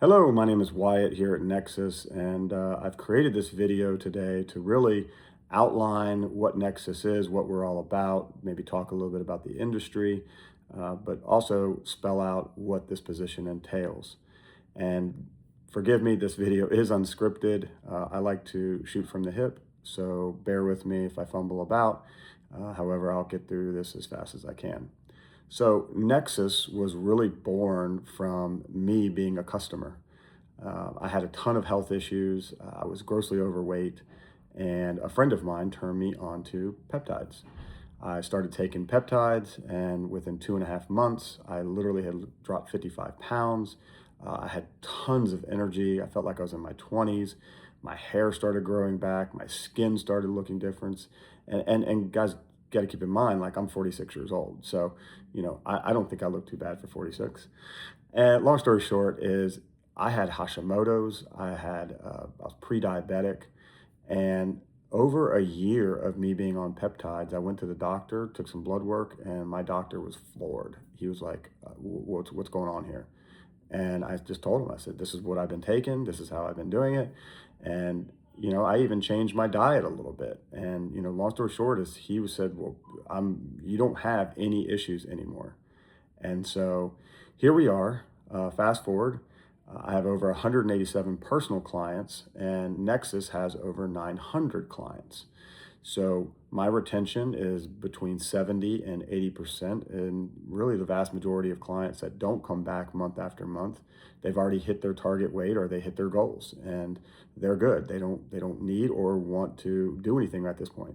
Hello, my name is Wyatt here at Nexus, and I've created this video today to really outline what Nexus is, what we're all about, maybe talk a little bit about the industry, but also spell out what this position entails. And forgive me, this video is unscripted. I like to shoot from the hip, so bear with me if I fumble about. However, I'll get through this as fast as I can. So Nexus was really born from me being a customer. I had a ton of health issues. I was grossly overweight, and a friend of mine turned me on to peptides. I started taking peptides, and within 2.5 months, I literally had dropped 55 pounds. I had tons of energy. I felt like I was in my 20s. My hair started growing back. My skin started looking different. And guys, got to keep in mind, like, I'm 46 years old. So, I don't think I look too bad for 46. And long story short is I had Hashimoto's. I was pre-diabetic, and over a year of me being on peptides, I went to the doctor, took some blood work, and my doctor was floored. He was like, what's going on here?" And I just told him, I said, "This is what I've been taking. This is how I've been doing it." And, I even changed my diet a little bit. And, long story short is he said, "Well, you don't have any issues anymore." And so here we are, fast forward. I have over 187 personal clients, and Nexus has over 900 clients. So my retention is between 70 and 80%. And really, the vast majority of clients that don't come back month after month, they've already hit their target weight or they hit their goals, and they're good. They don't need or want to do anything at this point.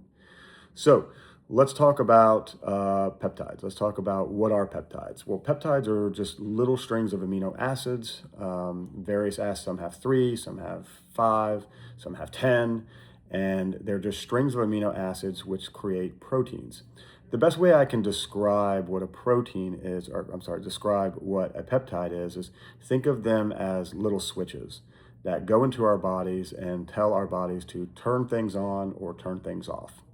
So let's talk about peptides. Let's talk about what are peptides. Well, peptides are just little strings of amino acids. Various acids, some have 3, some have 5, some have 10, and they're just strings of amino acids which create proteins. The best way I can describe what a protein is, or I'm sorry, describe what a peptide is think of them as little switches that go into our bodies and tell our bodies to turn things on or turn things off.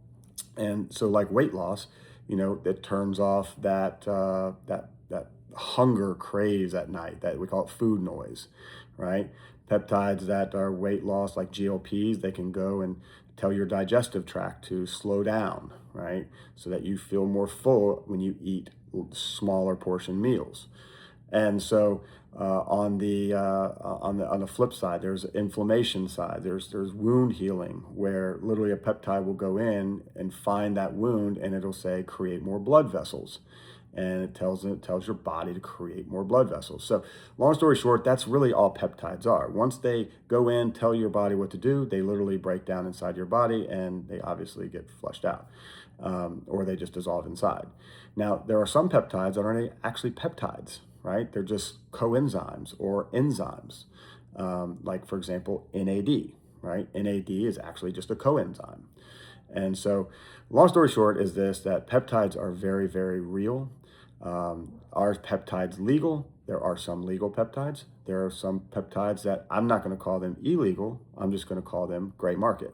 And so, like weight loss, it turns off that hunger craze at night, that we call it food noise, right? Peptides that are weight loss, like GLPs, they can go and tell your digestive tract to slow down, right? So that you feel more full when you eat smaller portion meals. And so on the flip side, there's inflammation side. There's wound healing, where literally a peptide will go in and find that wound, and it'll say create more blood vessels, and it tells your body to create more blood vessels. So long story short, that's really all peptides are. Once they go in, tell your body what to do, they literally break down inside your body, and they obviously get flushed out, or they just dissolve inside. Now, there are some peptides that aren't actually peptides, right? They're just coenzymes or enzymes, like, for example, NAD, right? NAD is actually just a coenzyme. And so, long story short is this, that peptides are very, very real. Are peptides legal? There are some legal peptides. There are some peptides that I'm not going to call them illegal. I'm just going to call them gray market.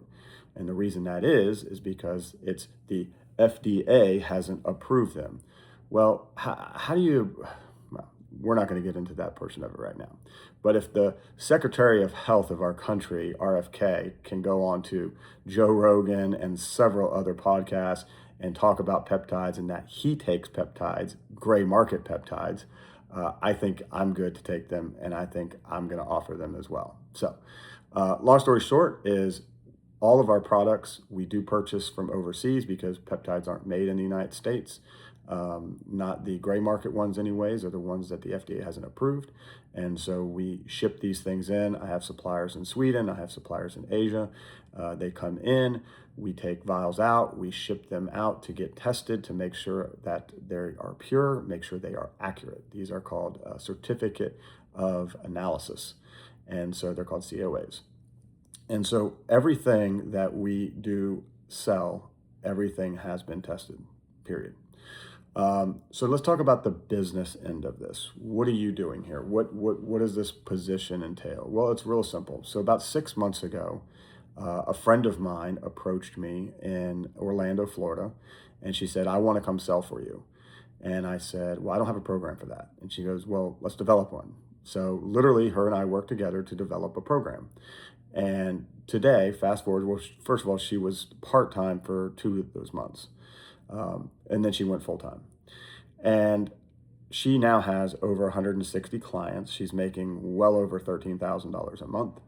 And the reason that is because it's the FDA hasn't approved them. Well, how do you, well, we're not going to get into that portion of it right now. But if the Secretary of Health of our country, RFK, can go on to Joe Rogan and several other podcasts and talk about peptides, and that he takes peptides, gray market peptides, I think I'm good to take them, and I think I'm going to offer them as well. So long story short is all of our products we do purchase from overseas, because peptides aren't made in the United States. Not the gray market ones anyways, are the ones that the FDA hasn't approved. And so we ship these things in. I have suppliers in Sweden. I have suppliers in Asia. They come in, we take vials out, we ship them out to get tested to make sure that they are pure, make sure they are accurate. These are called certificate of analysis. And so they're called COAs. And so everything that we do sell, everything has been tested, period. So let's talk about the business end of this. What are you doing here? What does this position entail? Well, it's real simple. So about 6 months ago, a friend of mine approached me in Orlando, Florida, and she said, "I want to come sell for you." And I said, "Well, I don't have a program for that." And she goes, "Well, let's develop one." So literally her and I worked together to develop a program. And today, fast forward, well, first of all, she was part-time for 2 of those months. And then she went full-time. And she now has over 160 clients. She's making well over $13,000 a month.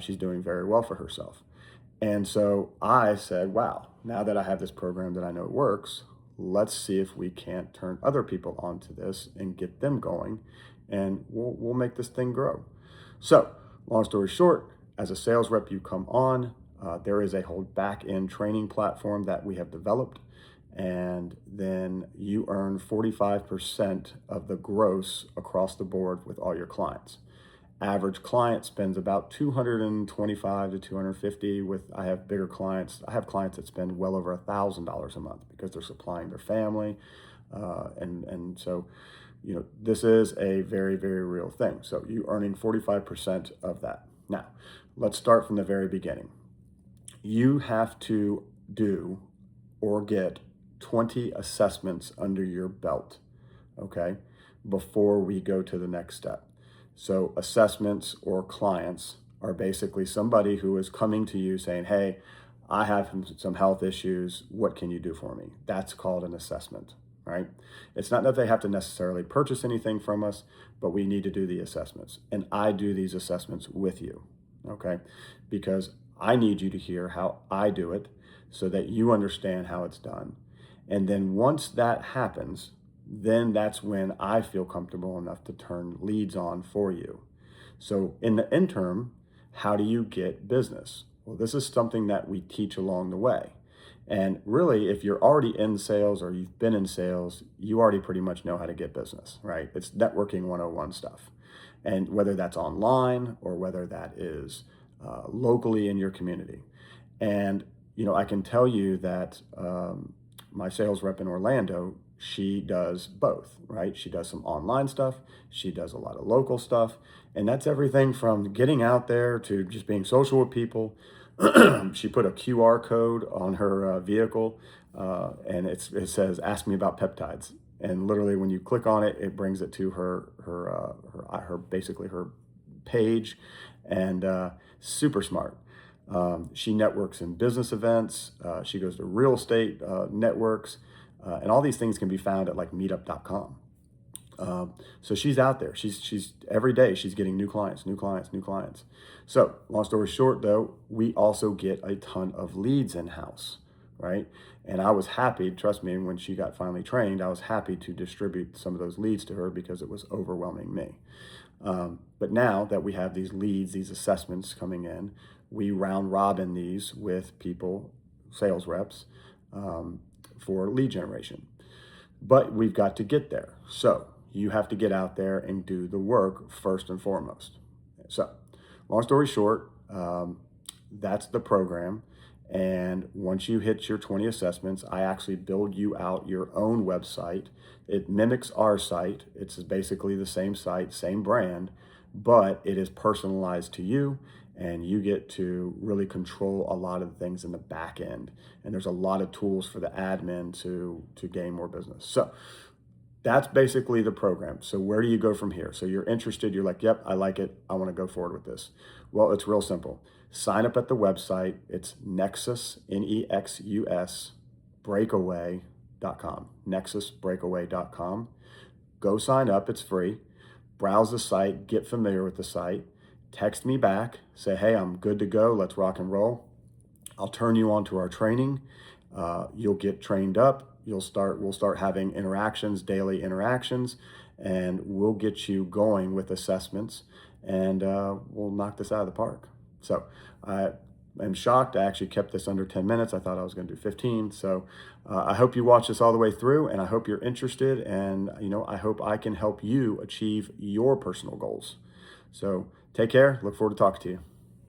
She's doing very well for herself. And so I said, wow, now that I have this program that I know works, let's see if we can't turn other people onto this and get them going, and we'll make this thing grow. So long story short, as a sales rep, you come on, there is a whole back-end training platform that we have developed, and then you earn 45% of the gross across the board with all your clients. Average client spends about 225 to 250. I have bigger clients. I have clients that spend well over $1,000 a month because they're supplying their family, and so this is a very, very real thing. So you earning 45% of that. Now, let's start from the very beginning. You have to do or get 20 assessments under your belt, okay, before we go to the next step. So assessments or clients are basically somebody who is coming to you saying, hey, I have some health issues. What can you do for me? That's called an assessment, right? It's not that they have to necessarily purchase anything from us, but we need to do the assessments. And I do these assessments with you, okay? Because I need you to hear how I do it so that you understand how it's done. And then once that happens, then that's when I feel comfortable enough to turn leads on for you. So in the interim, how do you get business? Well, this is something that we teach along the way. And really, if you're already in sales or you've been in sales, you already pretty much know how to get business, right? It's networking 101 stuff. And whether that's online or whether that is locally in your community. And, I can tell you that my sales rep in Orlando, she does both, right? She does some online stuff. She does a lot of local stuff. And that's everything from getting out there to just being social with people. She put a QR code on her vehicle, and it says, ask me about peptides. And literally when you click on it, it brings it to her basically her page, and super smart. She networks in business events. She goes to real estate networks. And all these things can be found at like meetup.com. So she's out there. She's every day she's getting new clients. So long story short, though, we also get a ton of leads in-house, right? And I was happy, trust me, when she got finally trained, I was happy to distribute some of those leads to her because it was overwhelming me. But now that we have these leads, these assessments coming in, we round robin these with people, sales reps, for lead generation. But we've got to get there. So you have to get out there and do the work first and foremost. So long story short, that's the program. And once you hit your 20 assessments, I actually build you out your own website. It mimics our site. It's basically the same site, same brand, but it is personalized to you. And you get to really control a lot of the things in the back end. And there's a lot of tools for the admin to gain more business. So that's basically the program. So where do you go from here? So you're interested, you're like, yep, I like it. I want to go forward with this. Well, it's real simple. Sign up at the website. It's Nexus, Nexus, breakaway.com, nexusbreakaway.com. Go sign up. It's free. Browse the site, get familiar with the site. Text me back, say, hey, I'm good to go. Let's rock and roll. I'll turn you on to our training. You'll get trained up. We'll start having interactions, daily interactions, and we'll get you going with assessments, and we'll knock this out of the park. So I am shocked. I actually kept this under 10 minutes. I thought I was going to do 15. So I hope you watch this all the way through, and I hope you're interested, and I hope I can help you achieve your personal goals. So take care. Look forward to talking to you.